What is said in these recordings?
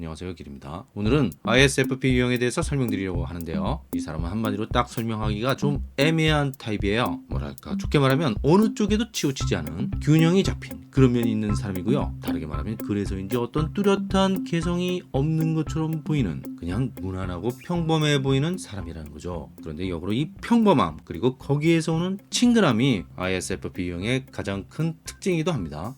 안녕하세요, 길입니다. 오늘은 ISFP 유형에 대해서 설명드리려고 하는데요. 이 사람은 한마디로 딱 설명하기가 좀 애매한 타입이에요. 뭐랄까, 좋게 말하면 어느 쪽에도 치우치지 않은 균형이 잡힌 그런 면이 있는 사람이고요. 다르게 말하면 그래서인지 어떤 뚜렷한 개성이 없는 것처럼 보이는, 그냥 무난하고 평범해 보이는 사람이라는 거죠. 그런데 역으로 이 평범함 그리고 거기에서 오는 친근함이 ISFP 유형의 가장 큰 특징이기도 합니다.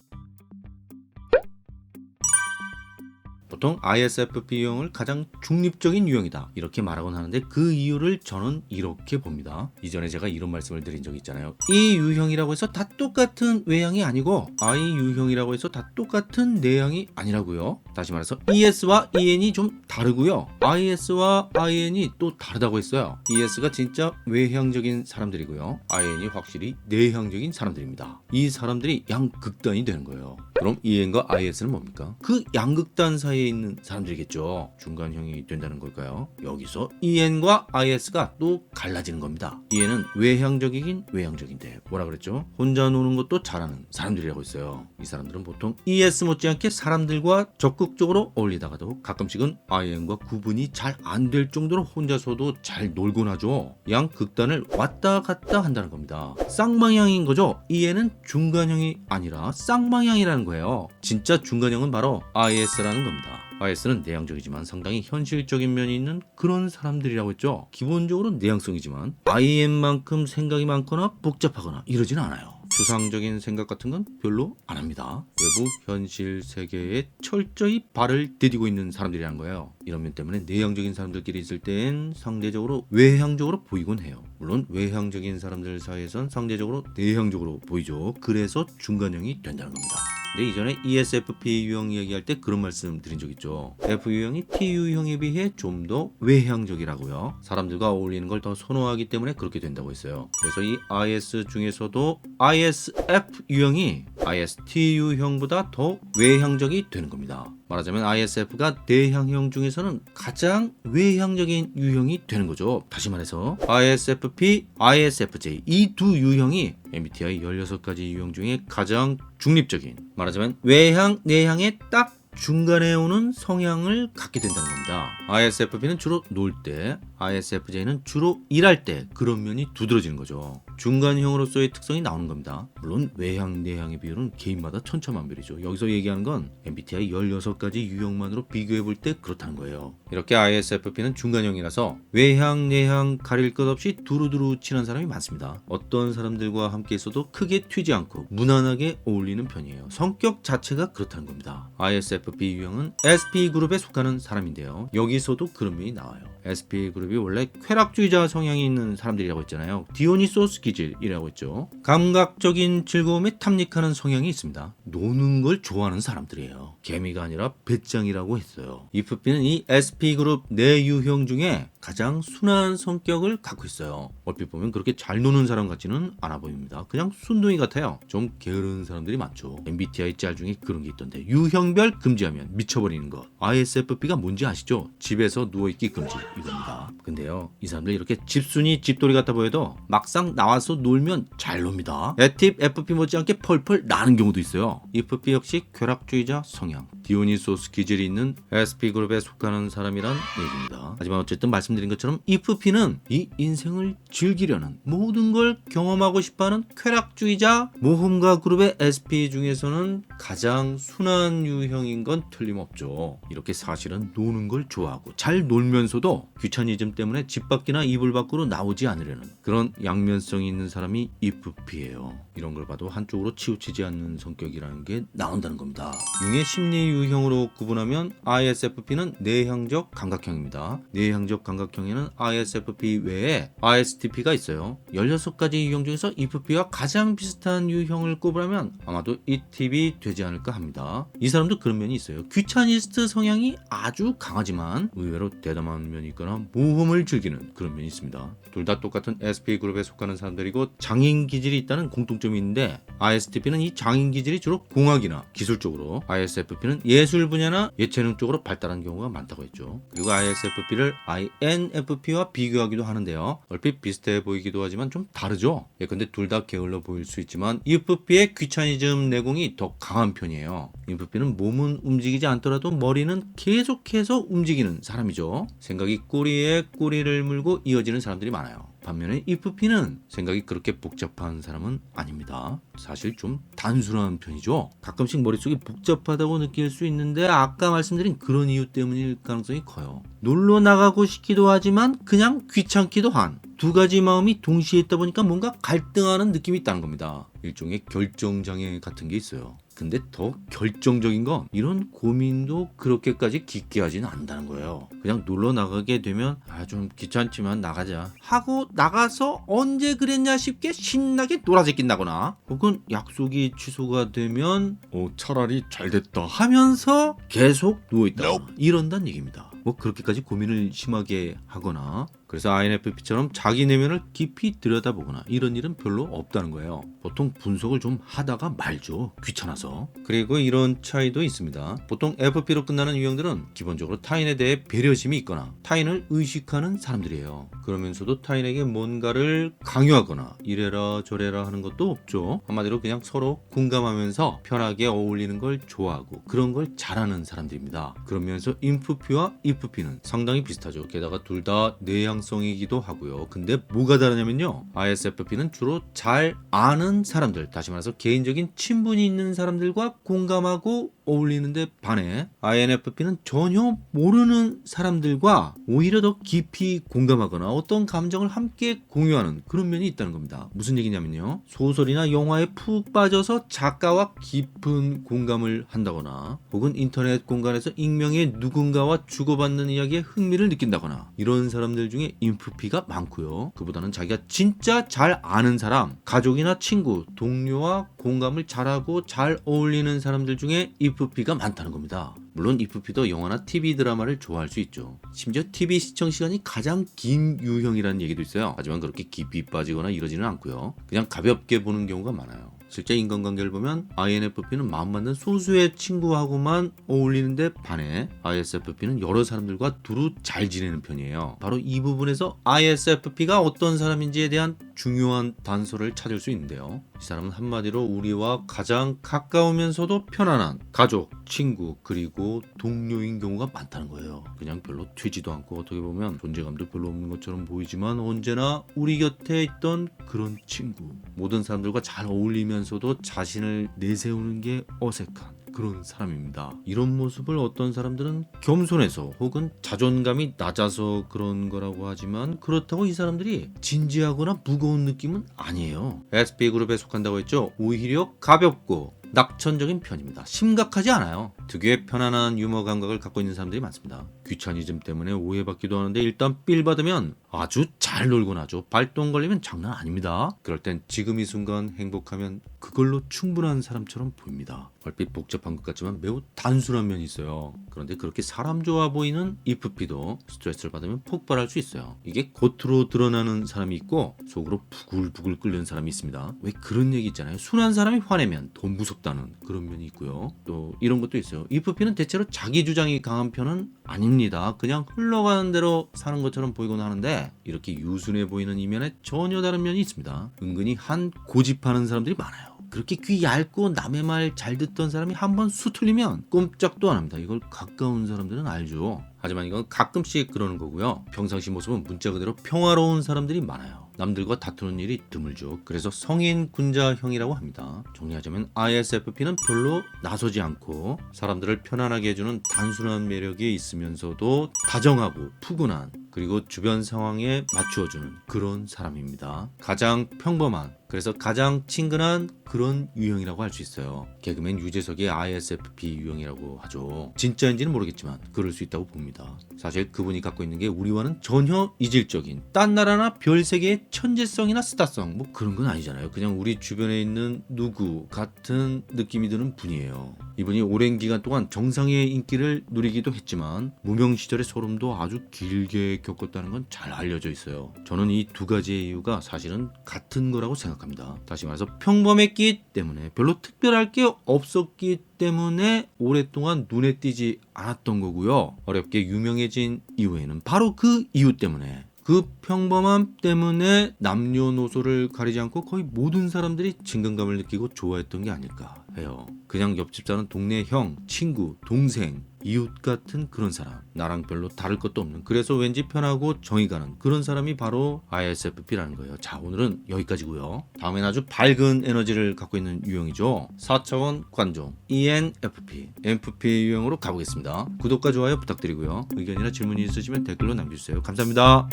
보통 ISFP 유형을 가장 중립적인 유형이다 이렇게 말하곤 하는데, 그 이유를 저는 이렇게 봅니다. 이전에 제가 이런 말씀을 드린 적이 있잖아요. 이 유형이라고 해서 다 똑같은 외향이 아니고 I 유형이라고 해서 다 똑같은 내향이 아니라고요. 다시 말해서 ES와 EN이 좀 다르고요, IS와 IN이 또 다르다고 했어요. ES가 진짜 외향적인 사람들이고요, IN이 확실히 내향적인 사람들입니다. 이 사람들이 양극단이 되는 거예요. 그럼 EN과 IS는 뭡니까? 그 양극단 사이에 있는 사람들이겠죠. 중간형이 된다는 걸까요? 여기서 EN과 IS가 또 갈라지는 겁니다. EN은 외향적이긴 외향적인데 뭐라 그랬죠? 혼자 노는 것도 잘하는 사람들이라고 했어요. 이 사람들은 보통 ES 못지않게 사람들과 적극적으로 어울리다가도 가끔씩은 IN과 구분이 잘 안 될 정도로 혼자서도 잘 놀곤 하죠. 양극단을 왔다 갔다 한다는 겁니다. 쌍방향인 거죠. EN은 중간형이 아니라 쌍방향이라는 거예요. 진짜 중간형은 바로 IS라는 겁니다. IS는 내향적이지만 상당히 현실적인 면이 있는 그런 사람들이라고 했죠. 기본적으로 내향성이지만 IN만큼 생각이 많거나 복잡하거나 이러진 않아요. 추상적인 생각 같은 건 별로 안 합니다. 외부 현실 세계에 철저히 발을 디디고 있는 사람들이라는 거예요. 이런 면 때문에 내향적인 사람들끼리 있을 땐 상대적으로 외향적으로 보이곤 해요. 물론 외향적인 사람들 사이에선 상대적으로 내향적으로 보이죠. 그래서 중간형이 된다는 겁니다. 근데 이전에 ESFP 유형 얘기할 때 그런 말씀 드린 적 있죠. F 유형이 T 유형에 비해 좀 더 외향적이라고요. 사람들과 어울리는 걸 더 선호하기 때문에 그렇게 된다고 했어요. 그래서 이 IS 중에서도 ISF 유형이 IST 유형보다 더 외향적이 되는 겁니다. 말하자면 ISF가 내향형 중에서는 가장 외향적인 유형이 되는 거죠. 다시 말해서 ISFP, ISFJ 이 두 유형이 MBTI 16가지 유형 중에 가장 중립적인, 말하자면 외향, 내향의 딱 중간에 오는 성향을 갖게 된다는 겁니다. ISFP는 주로 놀 때, ISFJ는 주로 일할 때 그런 면이 두드러지는 거죠. 중간형으로서의 특성이 나오는 겁니다. 물론 외향, 내향의 비율은 개인마다 천차만별이죠. 여기서 얘기하는 건 MBTI 16가지 유형만으로 비교해 볼 때 그렇다는 거예요. 이렇게 ISFP는 중간형이라서 외향, 내향 가릴 것 없이 두루두루 친한 사람이 많습니다. 어떤 사람들과 함께 있어도 크게 튀지 않고 무난하게 어울리는 편이에요. 성격 자체가 그렇다는 겁니다. ISFP 유형은 SP그룹에 속하는 사람인데요. 여기서도 그런 면이 나와요. SP그룹이 원래 쾌락주의자 성향이 있는 사람들이라고 했잖아요. 디오니소스 기질이라고 했죠. 감각적인 즐거움에 탐닉하는 성향이 있습니다. 노는 걸 좋아하는 사람들이에요. 개미가 아니라 배짱이라고 했어요. EFP는 이 SP그룹 내 유형 중에 가장 순한 성격을 갖고 있어요. 얼핏 보면 그렇게 잘 노는 사람 같지는 않아 보입니다. 그냥 순둥이 같아요. 좀 게으른 사람들이 많죠. MBTI 짤 중에 그런 게 있던데, 유형별 금지하면 미쳐버리는 것. ISFP가 뭔지 아시죠? 집에서 누워있기 금지 이겁니다. 근데요, 이 사람들 이렇게 집순이 집돌이 같아 보여도 막상 나와서 놀면 잘 놉니다. 애팁 FP 못지않게 펄펄 나는 경우도 있어요. EFP 역시 쾌락주의자 성향, 디오니소스 기질이 있는 SP그룹에 속하는 사람이란 얘기입니다. 하지만 어쨌든 말씀드린 것처럼 EFP는 이 인생을 즐기려는, 모든 걸 경험하고 싶어하는 쾌락주의자 모험가 그룹의 SP 중에서는 가장 순한 유형인 건 틀림없죠. 이렇게 사실은 노는 걸 좋아하고 잘 놀면서도 귀차니즘 때문에 집 밖이나 이불 밖으로 나오지 않으려는 그런 양면성이 있는 사람이 EFP예요. 이런 걸 봐도 한쪽으로 치우치지 않는 성격이라는 게 나온다는 겁니다. 융의 심리 유형으로 구분하면 ISFP는 내향적 감각형입니다. 내향적 감각형에는 ISFP 외에 ISTP가 있어요. 16가지 유형 중에서 EFP와 가장 비슷한 유형을 꼽으라면 아마도 이 팁이 되지 않을까 합니다. 이 사람도 그런 면이 있어요. 귀차니스트 성향이 아주 강하지만 의외로 대담한 면이 있거나 모험을 즐기는 그런 면이 있습니다. 둘 다 똑같은 SP그룹에 속하는 사람들 사람들이고 장인 기질이 있다는 공통점이 있는데 ISTP는 이 장인 기질이 주로 공학이나 기술 쪽으로, ISFP는 예술 분야나 예체능 쪽으로 발달한 경우가 많다고 했죠. 그리고 ISFP를 INFP와 비교하기도 하는데요. 얼핏 비슷해 보이기도 하지만 좀 다르죠. 예컨대 둘 다 게을러 보일 수 있지만 ENFP의 귀차니즘 내공이 더 강한 편이에요. ENFP는 몸은 움직이지 않더라도 머리는 계속해서 움직이는 사람이죠. 생각이 꼬리에 꼬리를 물고 이어지는 사람들이 많아요. 반면에 ENFP는 생각이 그렇게 복잡한 사람은 아닙니다. 사실 좀 단순한 편이죠. 가끔씩 머릿속이 복잡하다고 느낄 수 있는데 아까 말씀드린 그런 이유 때문일 가능성이 커요. 놀러 나가고 싶기도 하지만 그냥 귀찮기도 한 두 가지 마음이 동시에 있다 보니까 뭔가 갈등하는 느낌이 있다는 겁니다. 일종의 결정장애 같은 게 있어요. 근데 더 결정적인 건 이런 고민도 그렇게까지 깊게 하지는 않는다는 거예요. 그냥 놀러 나가게 되면 좀 귀찮지만 나가자 하고 나가서 언제 그랬냐 싶게 신나게 놀아제낀다거나, 혹은 약속이 취소가 되면 차라리 잘 됐다 하면서 계속 누워있다 이런다는 얘기입니다. 뭐 그렇게까지 고민을 심하게 하거나, 그래서 INFP처럼 자기 내면을 깊이 들여다보거나 이런 일은 별로 없다는 거예요. 보통 분석을 좀 하다가 말죠. 귀찮아서. 그리고 이런 차이도 있습니다. 보통 FP로 끝나는 유형들은 기본적으로 타인에 대해 배려심이 있거나 타인을 의식하는 사람들이에요. 그러면서도 타인에게 뭔가를 강요하거나 이래라 저래라 하는 것도 없죠. 한마디로 그냥 서로 공감하면서 편하게 어울리는 걸 좋아하고 그런 걸 잘하는 사람들입니다. 그러면서 INFP와 ENFP는 상당히 비슷하죠. 게다가 둘 다 내향성이기도 하고요. 근데 뭐가 다르냐면요, ISFP는 주로 잘 아는 사람들, 다시 말해서 개인적인 친분이 있는 사람들과 공감하고 어울리는데 반해 INFP는 전혀 모르는 사람들과 오히려 더 깊이 공감하거나 어떤 감정을 함께 공유하는 그런 면이 있다는 겁니다. 무슨 얘기냐면요, 소설이나 영화에 푹 빠져서 작가와 깊은 공감을 한다거나, 혹은 인터넷 공간에서 익명의 누군가와 주고받는 이야기에 흥미를 느낀다거나, 이런 사람들 중에 INFP가 많고요. 그보다는 자기가 진짜 잘 아는 사람, 가족이나 친구, 동료와 공감을 잘하고 잘 어울리는 사람들 중에 INFP가 많다는 겁니다. 물론 INFP도 영화나 TV 드라마를 좋아할 수 있죠. 심지어 TV 시청 시간이 가장 긴 유형이라는 얘기도 있어요. 하지만 그렇게 깊이 빠지거나 이러지는 않고요. 그냥 가볍게 보는 경우가 많아요. 실제 인간관계를 보면 INFP는 마음 맞는 소수의 친구하고만 어울리는데 반해 ISFP는 여러 사람들과 두루 잘 지내는 편이에요. 바로 이 부분에서 ISFP가 어떤 사람인지에 대한 중요한 단서를 찾을 수 있는데요. 이 사람은 한마디로 우리와 가장 가까우면서도 편안한 가족, 친구, 그리고 동료인 경우가 많다는 거예요. 그냥 별로 튀지도 않고 어떻게 보면 존재감도 별로 없는 것처럼 보이지만 언제나 우리 곁에 있던 그런 친구, 모든 사람들과 잘 어울리면서도 자신을 내세우는 게 어색한 그런 사람입니다. 이런 모습을 어떤 사람들은 겸손해서 혹은 자존감이 낮아서 그런 거라고 하지만, 그렇다고 이 사람들이 진지하거나 무거운 느낌은 아니에요. SP그룹에 속한다고 했죠. 오히려 가볍고 낙천적인 편입니다. 심각하지 않아요. 특유의 편안한 유머 감각을 갖고 있는 사람들이 많습니다. 귀차니즘 때문에 오해받기도 하는데 일단 삘 받으면 아주 잘 놀곤 하죠. 발동 걸리면 장난 아닙니다. 그럴 땐 지금 이 순간 행복하면 그걸로 충분한 사람처럼 보입니다. 얼핏 복잡한 것 같지만 매우 단순한 면이 있어요. 그런데 그렇게 사람 좋아 보이는 INFP도 스트레스를 받으면 폭발할 수 있어요. 이게 겉으로 드러나는 사람이 있고 속으로 부글부글 끓는 사람이 있습니다. 왜 그런 얘기 있잖아요. 순한 사람이 화내면 더 무섭다는 그런 면이 있고요. 또 이런 것도 있어요. INFP는 대체로 자기 주장이 강한 편은 아닙니다. 그냥 흘러가는 대로 사는 것처럼 보이곤 하는데, 이렇게 유순해 보이는 이면에 전혀 다른 면이 있습니다. 은근히 한 고집하는 사람들이 많아요. 그렇게 귀 얇고 남의 말 잘 듣던 사람이 한번 수틀리면 꼼짝도 안 합니다. 이걸 가까운 사람들은 알죠. 하지만 이건 가끔씩 그러는 거고요. 평상시 모습은 문자 그대로 평화로운 사람들이 많아요. 남들과 다투는 일이 드물죠. 그래서 성인 군자형이라고 합니다. 정리하자면 ISFP는 별로 나서지 않고 사람들을 편안하게 해주는 단순한 매력이 있으면서도 다정하고 푸근한, 그리고 주변 상황에 맞추어주는 그런 사람입니다. 가장 평범한 그래서 가장 친근한 그런 유형이라고 할 수 있어요. 개그맨 유재석의 ISFP 유형이라고 하죠. 진짜인지는 모르겠지만 그럴 수 있다고 봅니다. 사실 그분이 갖고 있는 게 우리와는 전혀 이질적인 딴 나라나 별 세계의 천재성이나 스타성 뭐 그런 건 아니잖아요. 그냥 우리 주변에 있는 누구 같은 느낌이 드는 분이에요. 이분이 오랜 기간 동안 정상의 인기를 누리기도 했지만 무명 시절의 소름도 아주 길게 겪었다는 건 잘 알려져 있어요. 저는 이 두 가지의 이유가 사실은 같은 거라고 생각합니다. 다시 말해서 평범했기 때문에 별로 특별할 게 없었기 때문에 오랫동안 눈에 띄지 않았던 거고요. 어렵게 유명해진 이후에는 바로 그 이유 때문에 그 평범함 때문에 남녀노소를 가리지 않고 거의 모든 사람들이 친근감을 느끼고 좋아했던 게 아닐까 해요. 그냥 옆집 사는 동네 형, 친구, 동생, 이웃 같은 그런 사람, 나랑 별로 다를 것도 없는, 그래서 왠지 편하고 정이 가는 그런 사람이 바로 ISFP라는 거예요. 자, 오늘은 여기까지고요. 다음엔 아주 밝은 에너지를 갖고 있는 유형이죠. 4차원 관종 ENFP, MFP 유형으로 가보겠습니다. 구독과 좋아요 부탁드리고요. 의견이나 질문이 있으시면 댓글로 남겨주세요. 감사합니다.